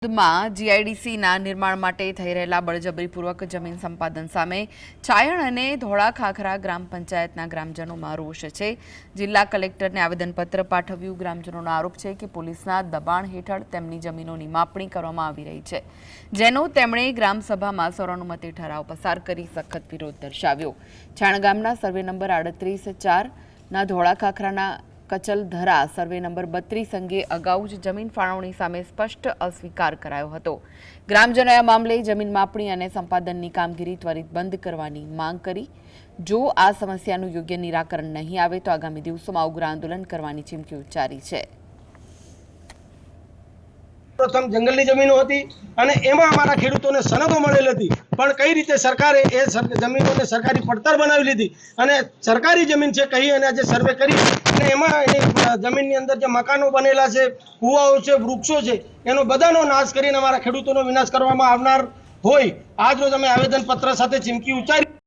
માં જીઆઈડીસીના નિર્માણ માટે થઈ રહેલા બળજબરીપૂર્વક જમીન સંપાદન સામે ચાયણ અને ધોળા ખાખરા ગ્રામ પંચાયતના ગ્રામજનોમાં રોષ છે। જિલ્લા કલેક્ટરને આવેદનપત્ર પાઠવ્યું। ગ્રામજનોનો આરોપ છે કે પોલીસના દબાણ હેઠળ તેમની જમીનોની માપણી કરવામાં આવી રહી છે, જેનો તેમણે ગ્રામસભામાં સર્વાનુમતે ઠરાવ પસાર કરી સખત વિરોધ દર્શાવ્યો। ચાયણ ગામના સર્વે નંબર 38/4ના ધોળા ખાખરાના કચલધરા સર્વે નંબર 32 અંગે અગાઉ જ જમીન ફાળવણી સામે સ્પષ્ટ અસ્વીકાર કરાયો હતો। ગ્રામજનોએ આ મામલે જમીન માપણી અને સંપાદનની કામગીરી ત્વરિત બંધ કરવાની માંગ કરી। જો આ સમસ્યાનું યોગ્ય નિરાકરણ નહીં આવે તો આગામી દિવસોમાં ઉગ્ર આંદોલન કરવાની ચીમકી ઉચ્ચારી છે। प्रथम जंगलनी जमीनो हती अने एमां अमारा खेडूतोने सनदो मळेल हती, पण कई रीते सरकारे ए जमीनोने सरकारी पड़ताल बनावी लीधी अने सरकारी जमीन छे कही अने आज सर्वे करी अने एमां एनी जमीननी अंदर जे मकानो बनेला छे, कूवाओ छे, वृक्षो छे, एनो बधानो नाश करीने अमारा खेडूतोनो विनाश करवामां आवनार होय आज रोज अमे आवेदन पत्र साथे चीमकी उच्चारी।